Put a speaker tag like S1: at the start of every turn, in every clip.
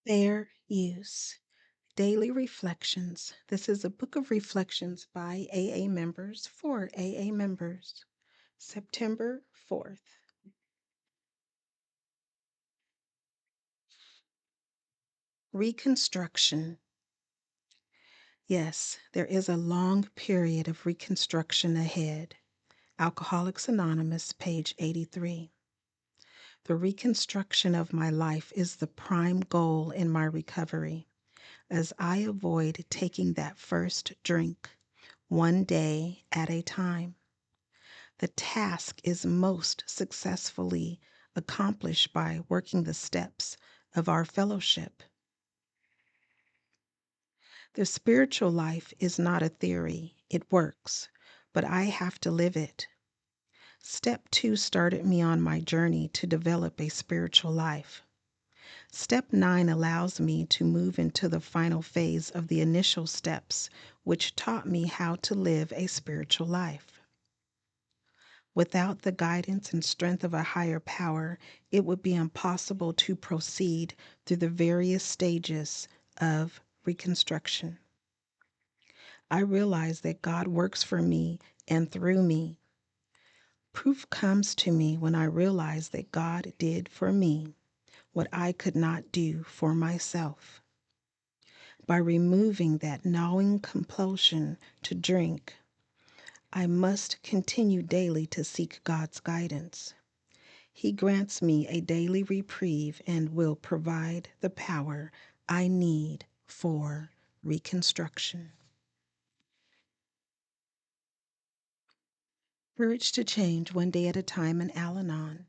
S1: Fair Use Daily Reflections. This is a book of reflections by AA members for AA members. September 4th. Reconstruction. Yes, there is a long period of reconstruction ahead. Alcoholics Anonymous, page 83. The reconstruction of my life is the prime goal in my recovery, as I avoid taking that first drink, one day at a time. The task is most successfully accomplished by working the steps of our fellowship. The spiritual life is not a theory, it works, but I have to live it. Step 2 started me on my journey to develop a spiritual life. Step 9 allows me to move into the final phase of the initial steps, which taught me how to live a spiritual life. Without the guidance and strength of a higher power, it would be impossible to proceed through the various stages of reconstruction. I realize that God works for me and through me. Proof comes to me when I realize that God did for me what I could not do for myself. By removing that gnawing compulsion to drink, I must continue daily to seek God's guidance. He grants me a daily reprieve and will provide the power I need for reconstruction. Courage to Change One Day at a Time in Al-Anon.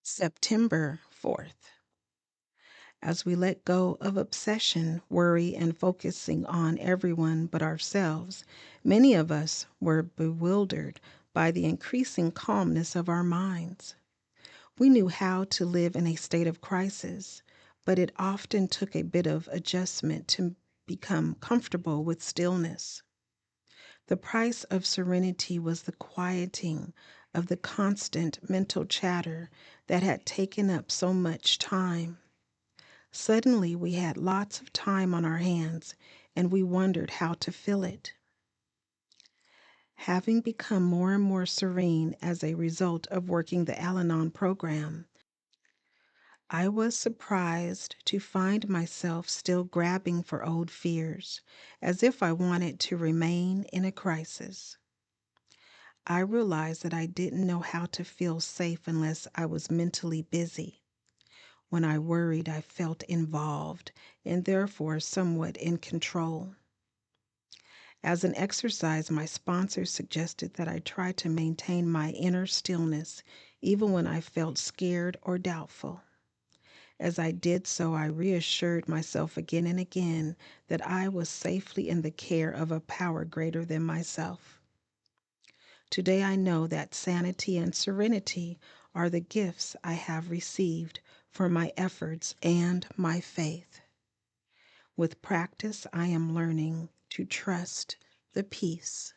S1: September 4th. As we let go of obsession, worry, and focusing on everyone but ourselves, many of us were bewildered by the increasing calmness of our minds. We knew how to live in a state of crisis, but it often took a bit of adjustment to become comfortable with stillness. The price of serenity was the quieting of the constant mental chatter that had taken up so much time. Suddenly, we had lots of time on our hands, and we wondered how to fill it. Having become more and more serene as a result of working the Al-Anon program, I was surprised to find myself still grabbing for old fears, as if I wanted to remain in a crisis. I realized that I didn't know how to feel safe unless I was mentally busy. When I worried, I felt involved and therefore somewhat in control. As an exercise, my sponsor suggested that I try to maintain my inner stillness even when I felt scared or doubtful. As I did so, I reassured myself again and again that I was safely in the care of a power greater than myself. Today I know that sanity and serenity are the gifts I have received for my efforts and my faith. With practice, I am learning to trust the peace.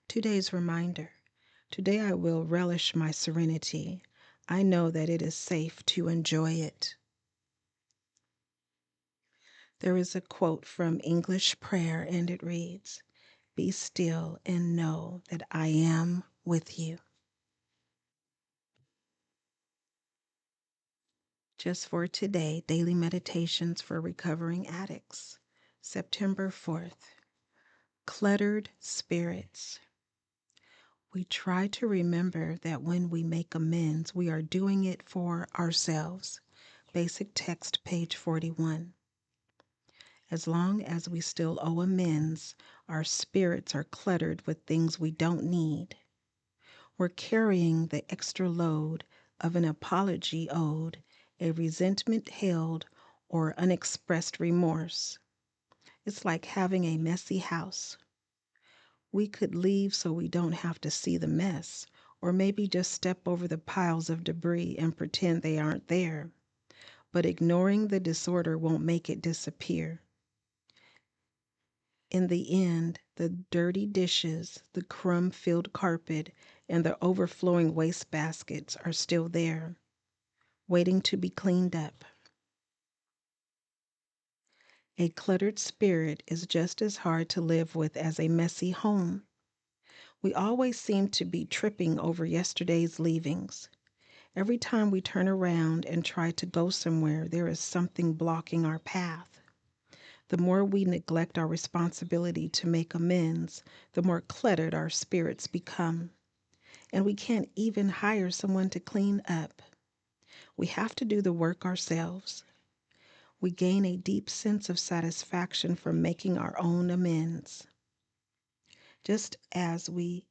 S1: Today's reminder. Today I will relish my serenity. I know that it is safe to enjoy it. There is a quote from English prayer, and it reads, "Be still and know that I am with you." Just for today, Daily Meditations for Recovering Addicts, September 4th. Cluttered Spirits. We try to remember that when we make amends, we are doing it for ourselves. Basic text, page 41. As long as we still owe amends, our spirits are cluttered with things we don't need. We're carrying the extra load of an apology owed, a resentment held, or unexpressed remorse. It's like having a messy house. We could leave so we don't have to see the mess, or maybe just step over the piles of debris and pretend they aren't there. But ignoring the disorder won't make it disappear. In the end, the dirty dishes, the crumb-filled carpet, and the overflowing waste baskets are still there, waiting to be cleaned up. A cluttered spirit is just as hard to live with as a messy home. We always seem to be tripping over yesterday's leavings. Every time we turn around and try to go somewhere, there is something blocking our path. The more we neglect our responsibility to make amends, the more cluttered our spirits become. And we can't even hire someone to clean up. We have to do the work ourselves. We gain a deep sense of satisfaction from making our own amends, just as we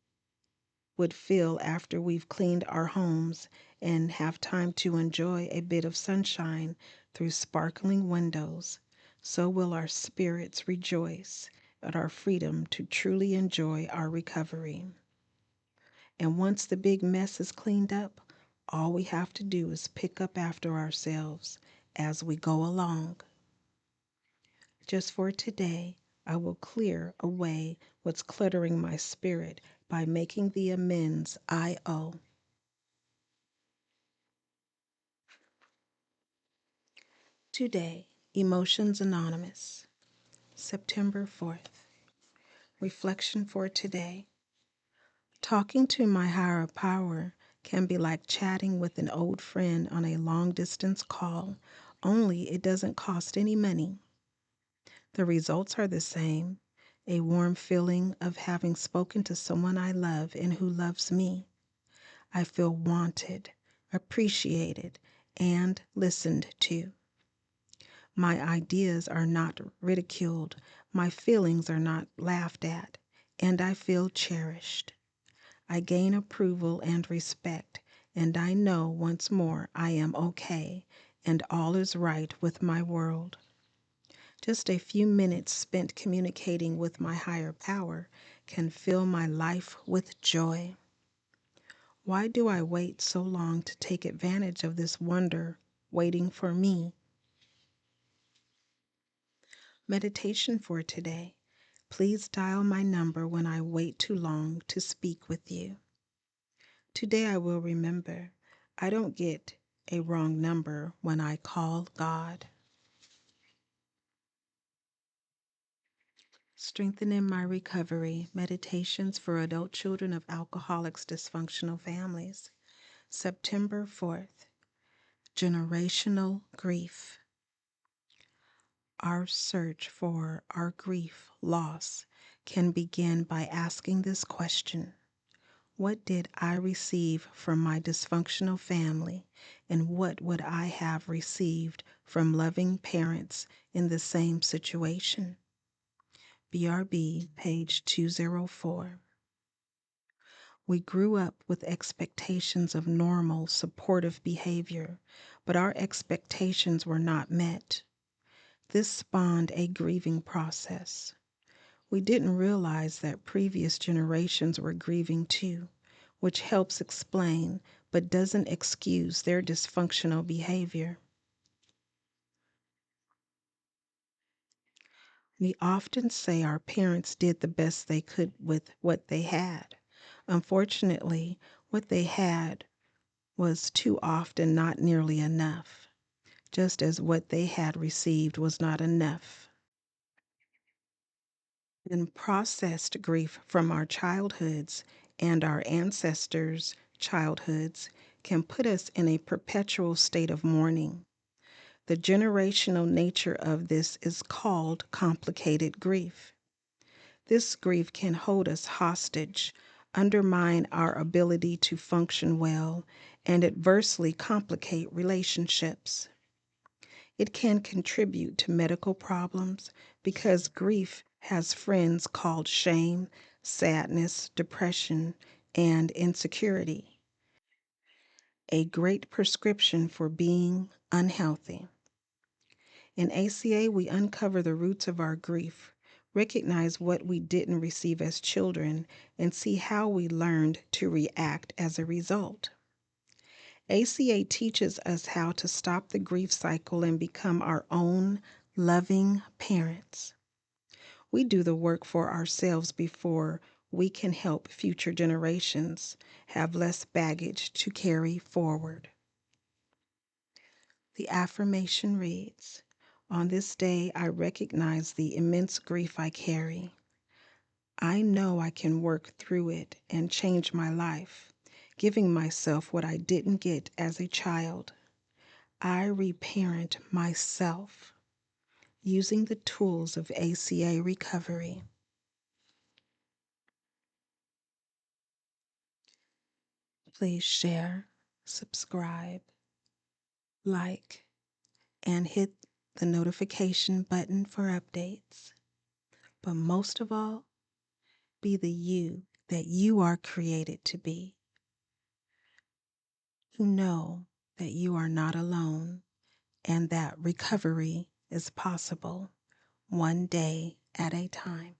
S1: would feel after we've cleaned our homes and have time to enjoy a bit of sunshine through sparkling windows. So will our spirits rejoice at our freedom to truly enjoy our recovery. And once the big mess is cleaned up, all we have to do is pick up after ourselves as we go along. Just for today, I will clear away what's cluttering my spirit by making the amends I owe. Today, Emotions Anonymous, September 4th. Reflection for today. Talking to my higher power can be like chatting with an old friend on a long distance call, only it doesn't cost any money. The results are the same, a warm feeling of having spoken to someone I love and who loves me. I feel wanted, appreciated, and listened to. My ideas are not ridiculed, my feelings are not laughed at, and I feel cherished. I gain approval and respect, and I know once more I am okay, and all is right with my world. Just a few minutes spent communicating with my higher power can fill my life with joy. Why do I wait so long to take advantage of this wonder waiting for me? Meditation for today. Please dial my number when I wait too long to speak with you. Today I will remember, I don't get a wrong number when I call God. Strengthening my recovery. Meditations for adult children of alcoholics, dysfunctional families. September 4th. Generational grief. Our search for our grief, loss, can begin by asking this question. What did I receive from my dysfunctional family, and what would I have received from loving parents in the same situation? BRB, page 204. We grew up with expectations of normal, supportive behavior, but our expectations were not met. This spawned a grieving process. We didn't realize that previous generations were grieving too, which helps explain but doesn't excuse their dysfunctional behavior. We often say our parents did the best they could with what they had. Unfortunately, what they had was too often not nearly enough, just as what they had received was not enough. And processed grief from our childhoods and our ancestors' childhoods can put us in a perpetual state of mourning. The generational nature of this is called complicated grief. This grief can hold us hostage, undermine our ability to function well, and adversely complicate relationships. It can contribute to medical problems because grief has friends called shame, sadness, depression, and insecurity. A great prescription for being unhealthy. In ACA, we uncover the roots of our grief, recognize what we didn't receive as children, and see how we learned to react as a result. ACA teaches us how to stop the grief cycle and become our own loving parents. We do the work for ourselves before we can help future generations have less baggage to carry forward. The affirmation reads, On this day, I recognize the immense grief I carry. I know I can work through it and change my life, giving myself what I didn't get as a child. I reparent myself using the tools of ACA recovery. Please share, subscribe, like, and hit the notification button for updates. But most of all, be the you that you are created to be. Who know that you are not alone and that recovery is possible one day at a time.